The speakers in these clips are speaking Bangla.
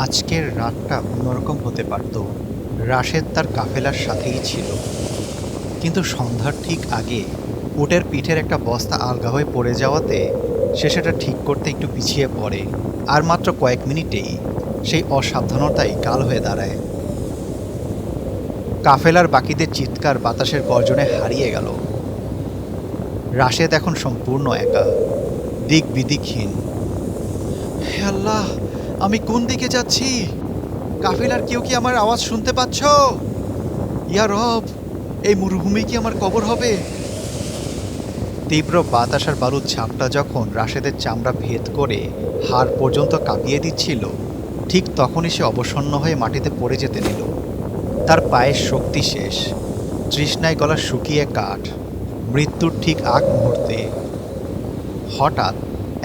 আজকের রাতটা অন্যরকম হতে পারত। রাশেদ তার কাফেলার সাথেই ছিল, কিন্তু সন্ধ্যার ঠিক আগে উটের পিঠের একটা বস্তা আলগা হয়ে পড়ে যাওয়াতে সে সেটা ঠিক করতে একটু পিছিয়ে পড়ে। আর মাত্র কয়েক মিনিটেই সেই অসাবধানতাই কাল হয়ে দাঁড়ায়। কাফেলার বাকিদের চিৎকার বাতাসের গর্জনে হারিয়ে গেল। রাশেদ এখন সম্পূর্ণ একা, দিক বিদিকহীন। হে আল্লাহ, আমি কোন দিকে যাচ্ছি? কাফেলার কেউ কি আমার আওয়াজ শুনতে পাচ্ছ? ইয়া রব, এই মরুভূমি কি আমার কবর হবে? তীব্র বাতাস আর বালুর ঝাপটা যখন রাশেদের চামড়া ভেদ করে হাড় পর্যন্ত কাঁপিয়ে দিচ্ছিল, ঠিক তখনই সে অবসন্ন হয়ে মাটিতে পড়ে যেতে নিল। তার পায়ের শক্তি শেষ, তৃষ্ণায় গলা শুকিয়ে কাঠ। মৃত্যুর ঠিক আগ মুহূর্তে হঠাৎ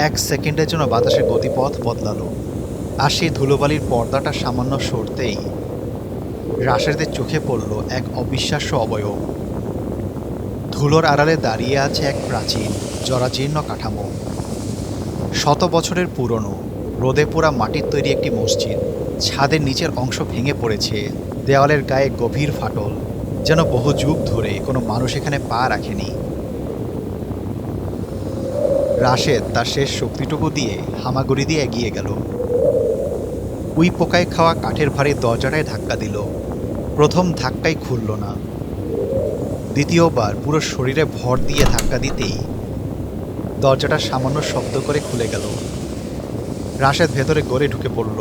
এক সেকেন্ডের জন্য বাতাসের গতিপথ বদলালো, আর সেই ধুলোবালির পর্দাটা সামান্য সরতেই রাশেদের চোখে পড়ল এক অবিশ্বাস্য অবয়ব। ধুলোর আড়ালে দাঁড়িয়ে আছে এক প্রাচীন জরাজীর্ণ কাঠামো, শত বছরের পুরনো, রোদে পোড়া মাটির তৈরি একটি মসজিদ। ছাদের নিচের অংশ ভেঙে পড়েছে, দেওয়ালের গায়ে গভীর ফাটল, যেন বহু যুগ ধরে কোনো মানুষ এখানে পা রাখেনি। রাশেদ তার শেষ শক্তিটুকু দিয়ে হামাগুড়ি দিয়ে এগিয়ে গেল। উই পোকায় খাওয়া কাঠের ভারী দরজাটায় ধাক্কা দিল। প্রথম ধাক্কাই খুলল না। দ্বিতীয়বার পুরো শরীরে ভর দিয়ে ধাক্কা দিতেই দরজাটা সামান্য শব্দ করে খুলে গেল। রাশেদ ভেতরে গড়ে ঢুকে পড়ল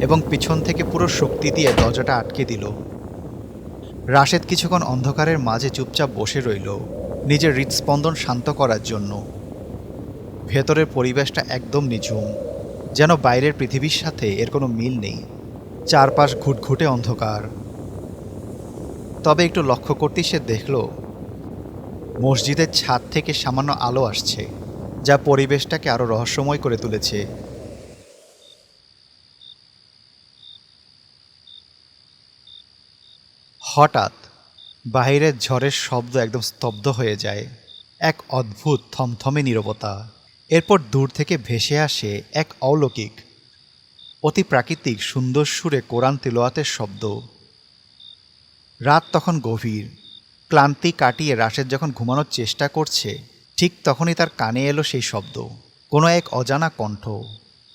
এবং পিছন থেকে পুরো শক্তি দিয়ে দরজাটা আটকে দিল। রাশেদ কিছুক্ষণ অন্ধকারের মাঝে চুপচাপ বসে রইল, নিজের হৃদস্পন্দন শান্ত করার জন্য। ভেতরের পরিবেশটা একদম নিঝুম, যেন বাইরের পৃথিবীর সাথে এর কোনো মিল নেই। চারপাশ ঘুটঘুটে অন্ধকার। তবে একটু লক্ষ্য করতেই সে দেখল মসজিদের ছাদ থেকে সামান্য আলো আসছে, যা পরিবেশটাকে আরো রহস্যময় করে তুলেছে। হঠাৎ বাহিরের ঝড়ের শব্দ একদম স্তব্ধ হয়ে যায়। এক অদ্ভুত থমথমে নীরবতা। এরপর দূর থেকে ভেসে আসে এক অলৌকিক, অতি প্রাকৃতিক সুন্দর সুরে কোরআন তিলাওয়াতের শব্দ। রাত তখন গভীর। ক্লান্তি কাটিয়ে রাশেদ যখন ঘুমানোর চেষ্টা করছে, ঠিক তখনই তার কানে এলো সেই শব্দ, কোনো এক অজানা কণ্ঠ।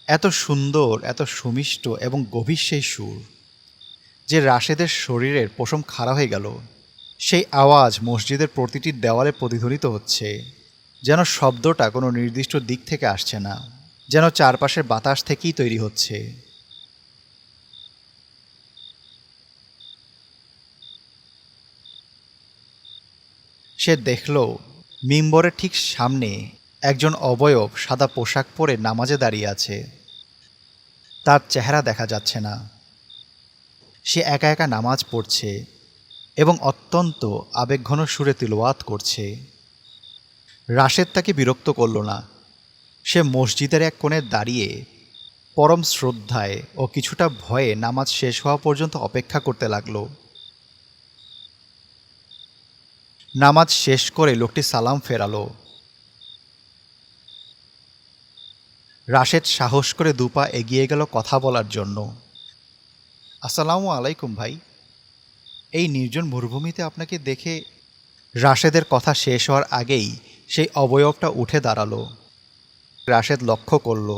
এত সুন্দর, এত সুমিষ্ট এবং গভীর সেই সুর যে রাশেদের শরীরের পশম খাড়া হয়ে গেল। সেই আওয়াজ মসজিদের প্রতিটি দেওয়ালে প্রতিধ্বনিত হচ্ছে, যেন শব্দটা কোনো নির্দিষ্ট দিক থেকে আসছে না, যেন চারপাশের বাতাস থেকেই তৈরি হচ্ছে। সে দেখল মিম্বরের ঠিক সামনে একজন অবয়ব সাদা পোশাক পরে নামাজে দাঁড়িয়ে আছে। তার চেহারা দেখা যাচ্ছে না। সে একা একা নামাজ পড়ছে এবং অত্যন্ত আবেগঘন সুরে তিলাওয়াত করছে। রাশেদ তাকে বিরক্ত করল না। সে মসজিদের এক কোণে দাঁড়িয়ে পরম শ্রদ্ধায় ও কিছুটা ভয়ে নামাজ শেষ হওয়া পর্যন্ত অপেক্ষা করতে লাগল। নামাজ শেষ করে লোকটি সালাম ফেরালো। রাশেদ সাহস করে দুপা এগিয়ে গেল কথা বলার জন্য। আসসালামু আলাইকুম ভাই, এই নির্জন মরুভূমিতে আপনাকে দেখে। রাশেদের কথা শেষ হওয়ার আগেই সেই অবয়বটা উঠে দাঁড়ালো। রাশেদ লক্ষ্য করল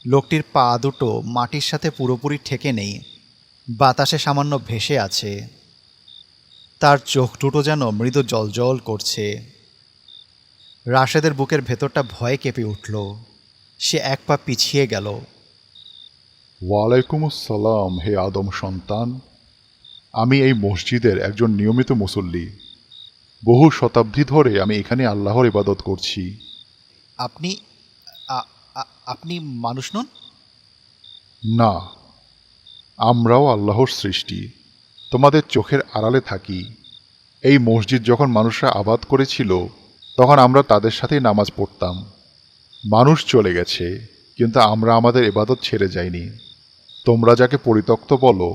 লোকটির পা দুটো মাটির সাথে পুরোপুরি ঠেকে নেই, বাতাসে সামান্য ভেসে আছে। তার চোখ দুটো যেন মৃদু জ্বলজ্বল করছে। রাশেদের বুকের ভেতরটা ভয়ে কেঁপে উঠল। সে এক পা পিছিয়ে গেল। ওয়ালাইকুম আসসালাম, হে আদম সন্তান। আমি এই মসজিদের একজন নিয়মিত মুসল্লি। বহু শতাব্দী ধরে আমি এখানে আল্লাহর ইবাদত করছি। আপনি আপনি মানুষ নন? না, আমরাও আল্লাহর সৃষ্টি, তোমাদের চোখের আড়ালে থাকি। এই মসজিদ যখন মানুষরা আবাদ করেছিল, তখন আমরা তাদের সাথেই নামাজ পড়তাম। মানুষ চলে গেছে, কিন্তু আমরা আমাদের ইবাদত ছেড়ে যাইনি। তোমরা যাকে পরিত্যক্ত বলো,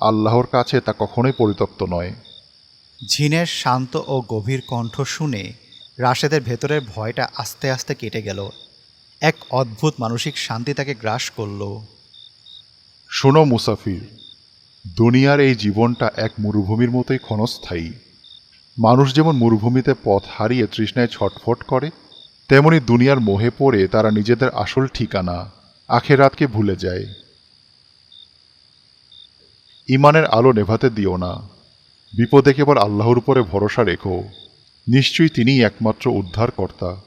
আল্লাহর কাছে তা কখনোই পরিত্যক্ত নয়। ঝিনের শান্ত ও গভীর কণ্ঠ শুনে রাশেদের ভেতরের ভয়টা আস্তে আস্তে কেটে গেল। এক অদ্ভুত মানসিক শান্তি তাকে গ্রাস করল। শোনো মুসাফির, দুনিয়ার এই জীবনটা এক মরুভূমির মতোই ক্ষণস্থায়ী। মানুষ যেমন মরুভূমিতে পথ হারিয়ে তৃষ্ণায় ছটফট করে, তেমনি দুনিয়ার মোহে পড়ে তারা নিজেদের আসল ঠিকানা আখেরাতকে ভুলে যায়। ইমানের আলো নেভাতে দিও না। বিপদে কেবল আল্লাহর উপরে ভরসা রেখো। নিশ্চয়ই তিনিই একমাত্র উদ্ধারকর্তা।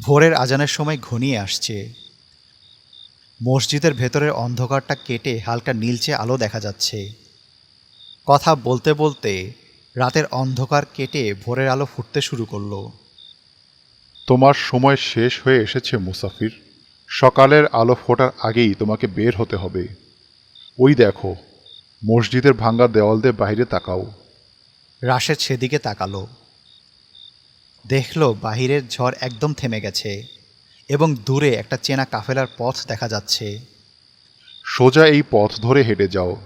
ভোরের আজানের সময় ঘনিয়ে আসছে। মসজিদের ভেতরের অন্ধকারটা কেটে হালকা নীলচে আলো দেখা যাচ্ছে। কথা বলতে বলতে রাতের অন্ধকার কেটে ভোরের আলো ফুটতে শুরু করলো। তোমার সময় শেষ হয়ে এসেছে মুসাফির। সকালের আলো ফোটার আগেই তোমাকে বের হতে হবে। ওই দেখো, মসজিদের ভাঙ্গা দেওয়াল দিয়ে বাইরে তাকাও। রাশেদ সেদিকে তাকালো। দেখলো বাহিরের ঝড় একদম থেমে গেছে এবং দূরে একটা চেনা কাফেলার পথ দেখা যাচ্ছে। সোজা এই পথ ধরে হেঁটে যাও,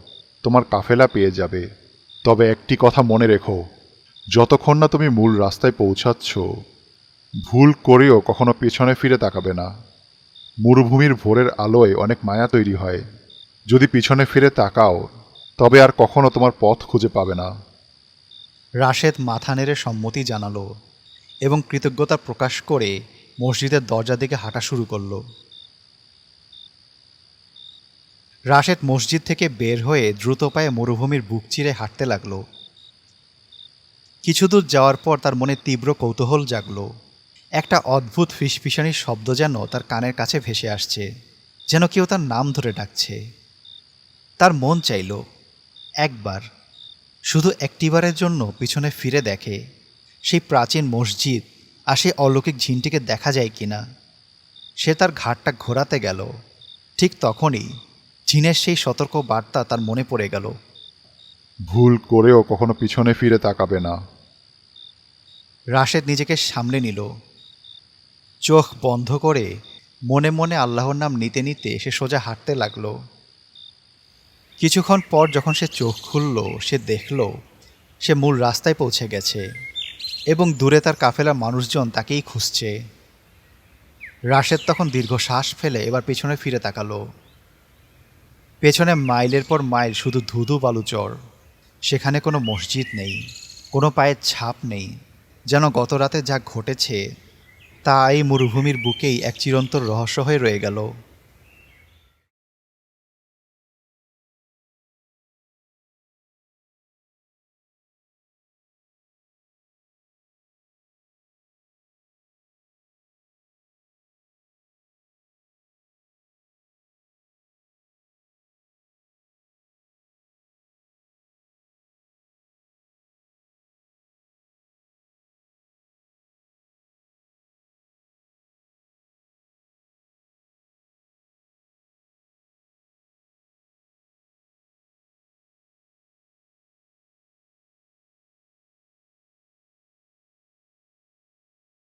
তোমার কাফেলা পেয়ে যাবে। তবে একটি কথা মনে রেখো, যতক্ষণ না তুমি মূল রাস্তায় পৌঁছাচ্ছ, ভুল করেও কখনো পেছনে ফিরে তাকাবে না। মরুভূমির ভোরের আলোয় অনেক মায়া তৈরি হয়। যদি পিছনে ফিরে তাকাও, তবে আর কখনো তোমার পথ খুঁজে পাবে না। রাশেদ মাথা নেড়ে সম্মতি জানালো এবং কৃতজ্ঞতা প্রকাশ করে মসজিদের দরজা দিকে হাঁটা শুরু করলো। রাশেদ মসজিদ থেকে বের হয়ে দ্রুত পায়ে মরুভূমির বুক চিরে হাঁটতে লাগলো। কিছু দূর যাওয়ার পর তার মনে তীব্র কৌতূহল জাগলো। একটা অদ্ভুত ফিসফিসানির শব্দ যেন তার কানের কাছে ভেসে আসছে, যেন কেউ তার নাম ধরে ডাকছে। তার মন চাইল একবার, শুধু একটিবারের জন্য পিছনে ফিরে দেখে সেই প্রাচীন মসজিদ আর সেই অলৌকিক ঝিনটিকে দেখা যায় কিনা। সে তার ঘাটটা ঘোরাতে গেল। ঠিক তখনই ঝিনের সেই সতর্ক বার্তা তার মনে পড়ে গেল। ভুল করেও কখনো পিছনে ফিরে তাকাবে না। রাশেদ নিজেকে সামলে নিল। চোখ বন্ধ করে মনে মনে আল্লাহর নাম নিতে নিতে সে সোজা হাঁটতে লাগলো। কিছুক্ষণ পর যখন সে চোখ খুলল, সে দেখল সে মূল রাস্তায় পৌঁছে গেছে এবং দূরে তার কাফেলার মানুষজন তাকেই খুঁজছে। রাশেদ তখন দীর্ঘশ্বাস ফেলে এবার পেছনে ফিরে তাকালো। পেছনে মাইলের পর মাইল শুধু ধুধু বালুচর। সেখানে কোনো মসজিদ নেই, কোনো পায়ের ছাপ নেই। যেন গত রাতে যা ঘটেছে তা এই মরুভূমির বুকেই এক চিরন্তর রহস্য হয়ে রয়ে গেল।